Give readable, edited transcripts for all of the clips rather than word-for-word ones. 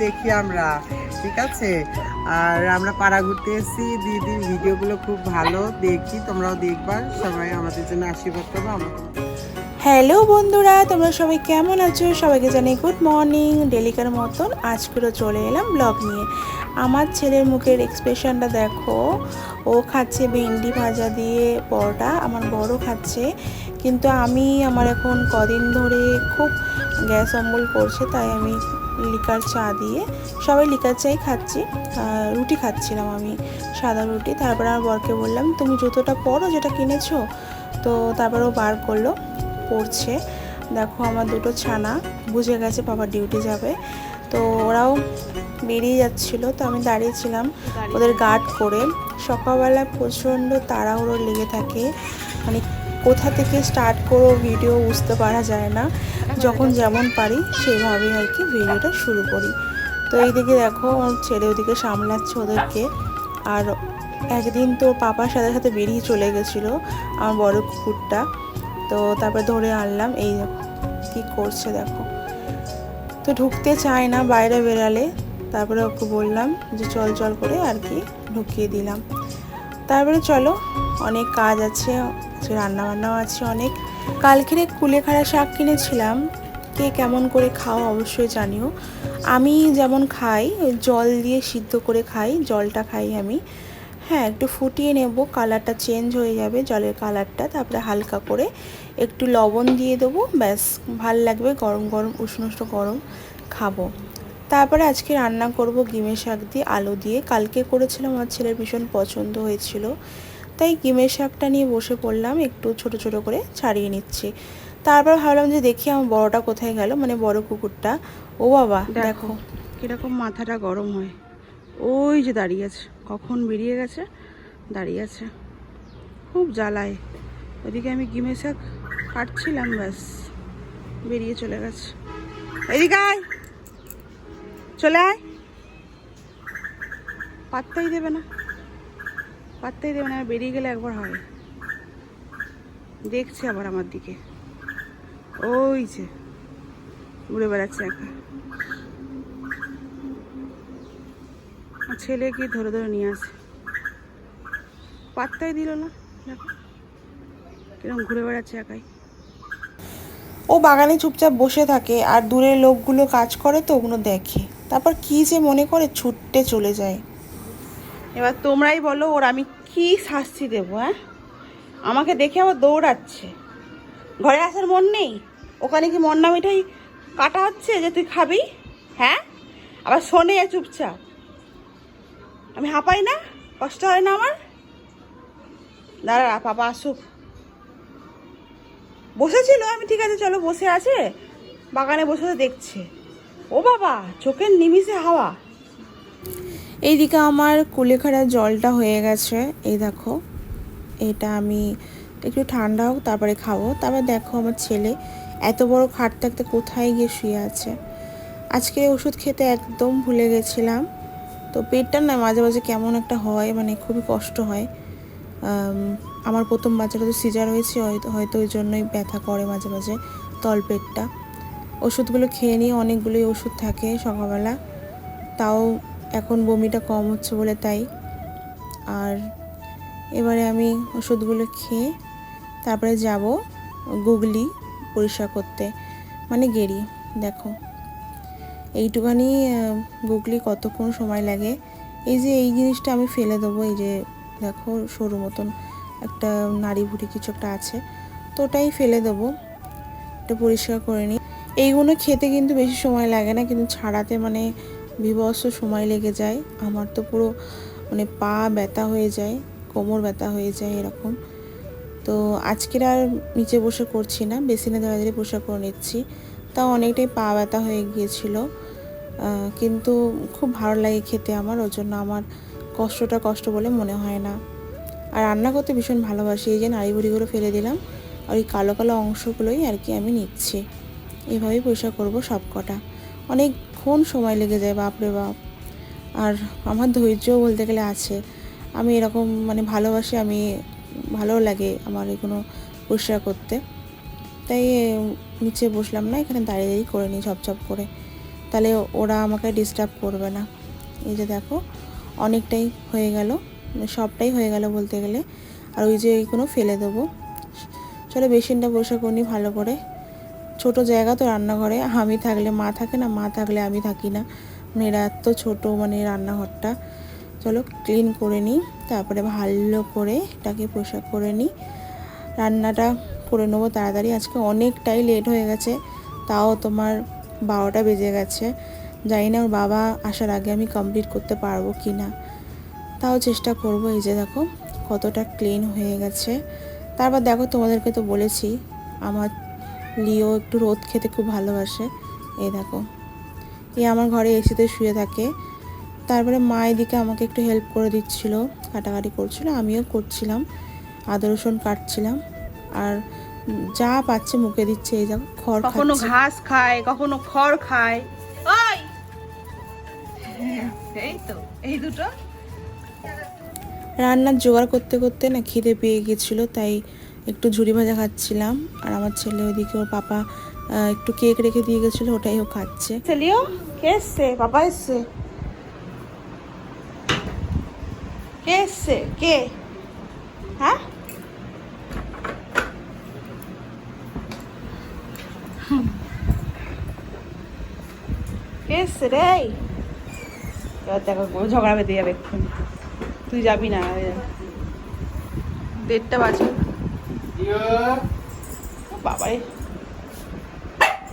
দেখি আমরা, ঠিক আছে। আর আমরা পাড়া ঘুরতে এসেছি, দিদির ভিডিওগুলো খুব ভালো, দেখি তোমরাও দেখবা, সবাই আমাদের জন্য আশীর্বাদ করবো। আমরা হ্যালো বন্ধুরা, তোমরা সবাই কেমন আছো? সবাইকে জানাই গুড মর্নিং। ডেলিকার মতন আজকেও চলে এলাম ব্লগ নিয়ে। আমার ছেলের মুখের এক্সপ্রেশনটা দেখো, ও খাচ্ছে ভেন্ডি ভাজা দিয়ে পরোটা, আমার বড় খাচ্ছে। কিন্তু আমার এখন কদিন ধরে খুব গ্যাস অম্বল করছে, তাই আমি লিকার চা দিয়ে, সবাই লিকার চাই খাচ্ছি। রুটি খাচ্ছিলাম আমি, সাদা রুটি। তারপর আমার বরকে বললাম তুমি জুতোটা পরো যেটা কিনেছো। তো তারপর ও বার করলো, পড়ছে। দেখো আমার দুটো ছানা বুঝে গেছে বাবা ডিউটি যাবে, তো ওরাও বেরিয়ে যাচ্ছিলো, তো আমি দাঁড়িয়েছিলাম ওদের গার্ড করে। সকালবেলা প্রচণ্ড তাড়াহুড়ো লেগে থাকে, মানে কোথা থেকে স্টার্ট করো ভিডিও বুঝতে পারা যায় না। যখন যেমন পারি সেভাবেই আর কি ভিডিওটা শুরু করি। তো এইদিকে দেখো ওর ছেলে ওদিকে সামলাচ্ছে ওদেরকে। আর একদিন তো পাপার সাথে সাথে বেরিয়ে চলে গেছিলো আমার বড় কুকুরটা, তো তারপর ধরে আনলাম। এই দেখো কী করছে দেখো, তো ঢুকতে চায় না বাইরে বেরালে। তারপরে ওকে বললাম যে চল চল করে আর কি ঢুকিয়ে দিলাম। তারপরে চলো, অনেক কাজ আছে, রান্নাবান্নাও আছে অনেক। কালকের কুলেখাড়া শাক কিনেছিলাম, কে কেমন করে খাও অবশ্যই জানিও। আমি যেমন খাই জল দিয়ে সিদ্ধ করে খাই, জলটা খাই আমি। হ্যাঁ, একটু ফুটিয়ে নেব, কালারটা চেঞ্জ হয়ে যাবে জলের কালারটা। তারপরে হালকা করে একটু লবণ দিয়ে দেবো, ব্যাস ভাল লাগবে। গরম গরম উষ্ণ উষ্ণ গরম খাবো। তারপরে আজকে রান্না করব গিমের শাক দিয়ে আলু দিয়ে। কালকে করেছিলাম, আমার ছেলের ভীষণ পছন্দ হয়েছিল, তাই গিমের শাকটা নিয়ে বসে পড়লাম, একটু ছোট ছোট করে ছাড়িয়ে নিচ্ছি। তারপর ভাবলাম যে দেখি আমার বড়টা কোথায় গেল, মানে বড় কুকুরটা। ও বাবা দেখো কীরকম মাথাটা গরম হয়। ওই যে দাঁড়িয়ে আছে, কখন বেরিয়ে গেছে, দাঁড়িয়ে আছে, খুব জ্বালায়। ওদিকে আমি গিমের শাক কাটছিলাম, ব্যাস বেরিয়ে চলে গেছে। এদিকে আয়, চলে আয়। পাত্তাই দেবে না, পাত্তাই দেবে না। বেরিয়ে গেলে একবার হয়, দেখছে আবার আমার দিকে। ওই যে উড়ে বেড়াচ্ছে একা। ছেলে কি ধরে ধরে নিয়ে আসে, পাত্তাই দিল না। দেখো কিরকম ঘুরে বেড়াচ্ছে একাই। ও বাগানে চুপচাপ বসে থাকে, আর দূরের লোকগুলো কাজ করে তো ওগুলো দেখে, তারপর কি যে মনে করে ছুটতে চলে যায়। এবার তোমরাই বলো ওর আমি কি শাস্তি দেবো? হ্যাঁ, আমাকে দেখে আবার দৌড়াচ্ছে। ঘরে আসার মন নেই, ওখানে কি মন্না মিঠাই কাটা হচ্ছে যে তুই খাবি? হ্যাঁ, আবার শোনে চুপচাপ। আমি হাঁপাই না, কষ্ট হয় না আমার? দাঁড়া পাপা আসুক। বসেছিল, আমি ঠিক আছে চলো বসে আছে, বাগানে বসে দেখছে। ও বাবা, চোখের নিমিষে হাওয়া। এইদিকে আমার কুলেখাড়া জলটা হয়ে গেছে, এই দেখো। এটা আমি একটু ঠান্ডা হোক তারপরে খাবো। তারপর দেখো আমার ছেলে এত বড় খাট থাকতে কোথায় গিয়ে শুয়ে আছে। আজকে ওষুধ খেতে একদম ভুলে গেছিলাম, তো পেটটা না মাঝে মাঝে কেমন একটা হয়, মানে খুবই কষ্ট হয়। আমার প্রথম বাচ্চাটা তো সিজার হয়েছে, হয়তো ওই জন্যই ব্যথা করে মাঝে মাঝে তলপেটটা। ওষুধগুলো খেয়ে নিয়ে, অনেকগুলোই ওষুধ থাকে সকালবেলা, তাও এখন বমিটা কম হচ্ছে বলে তাই। আর এবারে আমি ওষুধগুলো খেয়ে তারপরে যাব গুগলি পরিষ্কার করতে, মানে গেরি। দেখো এইটুখানি গুগলি কতক্ষণ সময় লাগে। এই যে এই জিনিসটা আমি ফেলে দেবো, এই যে দেখো সরু মতন একটা নাড়ি ভুড়ি কিছু একটা আছে, তো ওটাই ফেলে দেবো। এটা পরিষ্কার করে নিই। এইগুলো খেতে কিন্তু বেশি সময় লাগে না, কিন্তু ছাড়াতে মানে বিভৎস সময় লেগে যায়। আমার তো পুরো মানে পা ব্যথা হয়ে যায়, কোমর ব্যথা হয়ে যায় এরকম। তো আজকের আর নিচে বসে করছি না, বেসিনে ধরে পরিষ্কার করে নিচ্ছি। তাও অনেকটাই পা ব্যথা হয়ে গিয়েছিল, কিন্তু খুব ভালো লাগে খেতে আমার, ওর জন্য আমার কষ্টটা কষ্ট বলে মনে হয় না। আর রান্না করতে ভীষণ ভালোবাসি। এই যে নাড়ি ভুড়িগুলো ফেলে দিলাম, আর ওই কালো কালো অংশগুলোই আর কি আমি নিচ্ছি। এভাবেই পরিষ্কার করবো সব কটা। অনেকক্ষণ সময় লেগে যায়, বাপরে বাপ। আর আমার ধৈর্যও বলতে গেলে আছে, আমি এরকম মানে ভালোবাসি, আমি ভালো লাগে আমার এগুলো পরিষ্কার করতে, তাই নিচে বসলাম না, এখানে দাঁড়িয়ে দাঁড়িয়ে করে নিই ঝপঝপ করে। তাহলে ওরা আমাকে ডিস্টার্ব করবে না। এই যে দেখো অনেকটাই হয়ে গেল, সবটাই হয়ে গেল বলতে গেলে। আর ওই যে এইগুলো ফেলে দেবো। চলো বেসিনটা পরিষ্কার করে নিই ভালো করে। ছোট জায়গা তো রান্নাঘরে, আমি থাকলে মা থাকে না, মা থাকলে আমি থাকি না, মানে এরা এত ছোটো মানে রান্নাঘরটা। চলো ক্লিন করে নিই, তারপরে ভালো করে এটাকে পরিষ্কার করে নিই। রান্নাটা করে নেবো তাড়াতাড়ি, আজকে অনেকটাই লেট হয়ে গেছে, তাও তোমার 12টা বেজে গেছে। জানি না ওর বাবা আসার আগে আমি কমপ্লিট করতে পারবো কি না, তাও চেষ্টা করব। এই যে দেখো কতটা ক্লিন হয়ে গেছে। তারপর দেখো তোমাদেরকে তো বলেছি আমার লিও একটু রোদ খেতে খুব ভালোবাসে। এই দেখো আমার ঘরে এসিতে শুয়ে থাকে। তারপরে মা এদিকে আমাকে একটু হেল্প করে দিচ্ছিল, কাটাকাটি করছিল, আমিও করছিলাম, আদা রসুন কাটছিলাম। আর যা পাচ্ছে মুখে দিচ্ছে। এই দেখো খড় খাচ্ছে, কখনো ঘাস খায়, কখনো খড় খায়। ওই এই তো এই দুটো। রান্নার জোগাড় করতে করতে না খিদে পেয়ে গেছিলো, তাই একটু ঝুরি ভাজা খাচ্ছিলাম। আর আমার ছেলে ওইদিকে ওর পাপা একটু কেক রেখে দিয়ে গেছিলো, ওটাই ও খাচ্ছে। লিও কে এসছে? পাপা এসছে। কে এসছে? কে? হ্যাঁ কে এসছে রে? এবার দেখো ঝগড়া বেঁধে যাবে এক্ষুনি। তুই যাবি না, 1:30 বাজে। বাবারে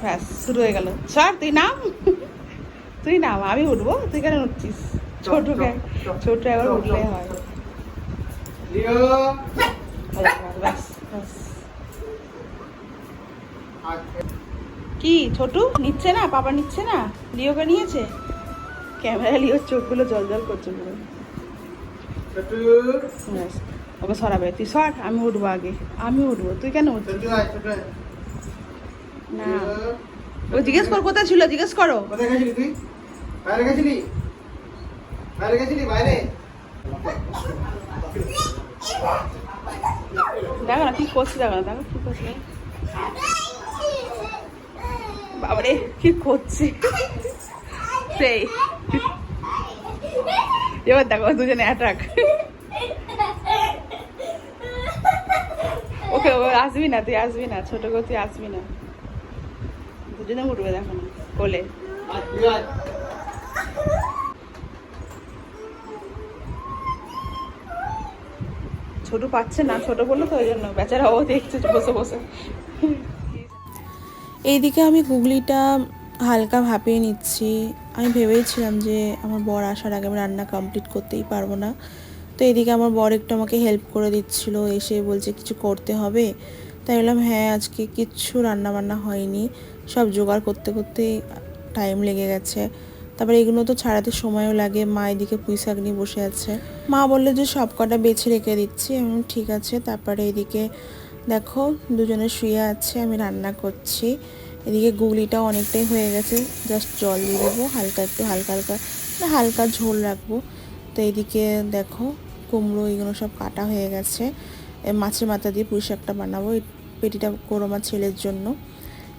ব্যাস শুরু হয়ে গেল। স্যার তুই নাম, তুই নাম, আমি উঠবো, তুই কেন উঠছিস? ছোট একবার উঠলে হয়। ব্যাস ব্যাস। কি ছোটু নিচ্ছে না? পাপা নিচ্ছে না? লিওকে নিয়েছে? ক্যামেরা লিওর চোখগুলো জল জল করছে পুরো। ব্যাস ওকে সরাবে, তুই সর, আমি উঠবো আগে, আমি উঠবো, তুই কেন উঠছিস? না ও জিজ্ঞেস কর কোথায় ছিল, জিজ্ঞেস করো। কোথায় গেছিলি তুই? বাইরে গেছিলি? বাইরে গেছিলি? বাইরে? দেখো না কি করছে, দেখো না, দেখো কি করছে। বাবারে কি করছে সেই। এবার দেখো দুজনে অ্যাট্রাক। ওকে ও আসবি না, তুই আসবি না, ছোট করে তুই আসবি না। দুজনে উঠবে দেখো না কোলে। ছোট পাচ্ছে না, ছোট বললো তো ওই জন্য বেচারা ও দেখছে বসে বসে। এইদিকে আমি গুগলিটা হালকা ভাপিয়ে নিচ্ছি। আমি ভেবেছিলাম যে আমার বর আসার আগে আমি রান্না কমপ্লিট করতেই পারবো না, তো এদিকে আমার বর একটু আমাকে হেল্প করে দিচ্ছিল, এসে বলছে কিছু করতে হবে। তাই বললাম হ্যাঁ, আজকে কিচ্ছু রান্না বান্না হয়নি, সব জোগাড় করতে করতে টাইম লেগে গেছে। তারপরে এগুলো তো ছাড়াতে সময়ও লাগে। মা এদিকে পুঁই শাক নিয়ে বসে আছে, মা বললো যে সব কটা বেছে রেখে দিচ্ছি। আমি ঠিক আছে। তারপরে এদিকে দেখো দুজনে শুয়ে আছে, আমি রান্না করছি। এদিকে গুগলিটাও অনেকটাই হয়ে গেছে, জাস্ট জল দিয়ে দেবো হালকা, একটু হালকা হালকা হালকা ঝোল রাখবো। তো এদিকে দেখো কুমড়ো এগুলো সব কাটা হয়ে গেছে, মাছের মাথা দিয়ে পুঁই শাকটা বানাবো, এই পেটিটা করো আমার ছেলের জন্য।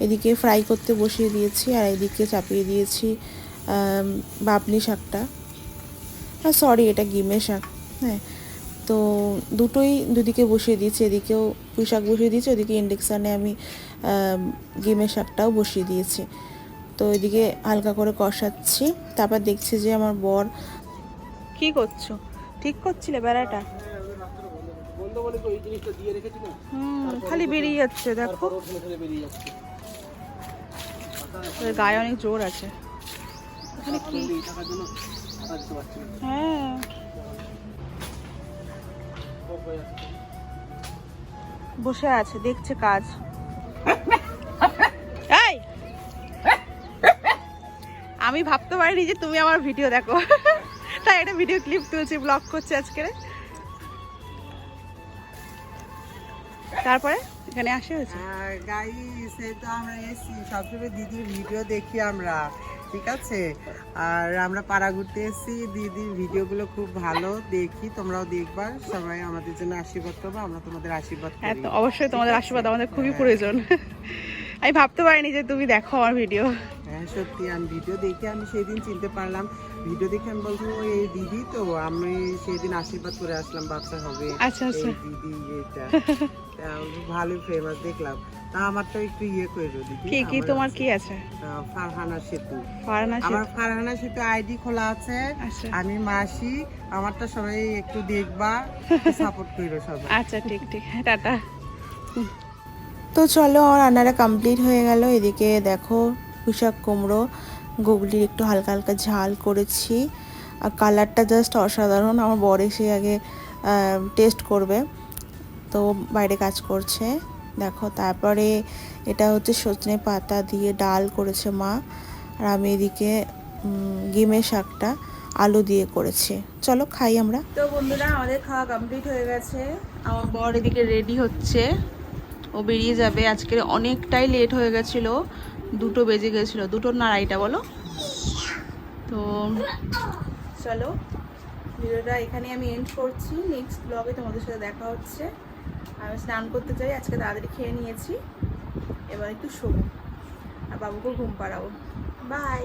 এদিকে ফ্রাই করতে বসিয়ে দিয়েছি, আর এদিকে চাপিয়ে দিয়েছি বাবলি শাকটা, সরি এটা গিমে শাক। হ্যাঁ, তো দুটোই দুদিকে বসিয়ে দিয়েছি, এদিকেও পুঁই শাক বসিয়ে দিয়েছি, ওদিকে ইন্ডাকশানে আমি গিমের শাকটাও বসিয়ে দিয়েছি। তো এদিকে হালকা করে কষাচ্ছি। তারপর দেখছি যে আমার বর। কি করছো? ঠিক করছিলে বেড়াটা? খালি বেরিয়ে যাচ্ছে দেখো, গায়ে অনেক জোর আছে। এখানে কি? হ্যাঁ বসে আছে, দেখছে কাজ। এই আমি ভাবতে পারিনি যে তুমি আমার ভিডিও দেখো, তাই একটা ভিডিও ক্লিপ তুলছি, ব্লগ করছি আজকে। তারপরে এখানে আসে হয়েছে গাইস, এই তো আমরা এসেছি, সবসময় দিদির ভিডিও দেখি আমরা, ঠিক আছে। আর আমরা পাড়া ঘুরতে এসেছি, দিদির ভিডিওগুলো খুব ভালো দেখি, তোমরাও দেখবা, সবাই আমাদের জন্য আশীর্বাদ করবে, আমরা তোমাদের আশীর্বাদ হ্যাঁ, করি। তো অবশ্যই তোমাদের আশীর্বাদ আমাদের খুবই প্রয়োজন। আমি ভাবতে পারিনি যে তুমি দেখো আমার ভিডিও। হ্যাঁ সত্যি আমি ভিডিও দেখে আমি সেদিন চিনতে পারলাম। ভিডিও দেখে আমি বলছি ও এই দিদি তো, আমি সেদিন আশীর্বাদ করে আসলাম বাচ্চা হবে আচ্ছা, আচ্ছা। এই দিদি এটা। তা ভালোই ফেমাস দেখলাম। তা আমার তো একটু ইয়ে করে দিদি, কি তোমার কি আছে? ফারহানা সেতু। ফারহানা আমার ফারহানা সেতু আইডি খোলা আছে। আচ্ছা। আমি মাসি, আমারটা সবাই একটু দেখবা, সাপোর্ট করো সবাই। আচ্ছা ঠিক ঠিক, টাটা। তো চলো আমার রান্নাটা কমপ্লিট হয়ে গেল। এদিকে দেখো পুঁইশাক কুমড়ো গুগলির একটু হালকা হালকা ঝাল করেছি, আর কালারটা জাস্ট অসাধারণ। আমার বর এসে আগে টেস্ট করবে, তো বাইরে কাজ করছে দেখো। তারপরে এটা হচ্ছে সজনে পাতা দিয়ে ডাল করেছে মা, আর আমি এদিকে গিমের শাকটা আলু দিয়ে করেছি। চলো খাই আমরা। তো বন্ধুরা আমাদের খাওয়া কমপ্লিট হয়ে গেছে। আমার বর এদিকে রেডি হচ্ছে, ও বেরিয়ে যাবে। আজকের অনেকটাই লেট হয়ে গেছিলো, 2টো বেজে গেছিলো, 2টো না 2:30 বলো। তো চলো ভিডিওটা এখানে আমি এন্ড করছি। নেক্সট ব্লগে তোমাদের সাথে দেখা হচ্ছে। আমি স্নান করতে চাই, আজকে তাড়াতাড়ি খেয়ে নিয়েছি, এবার একটু শোবো আর বাবুকেও ঘুম পাড়াবো। বাই।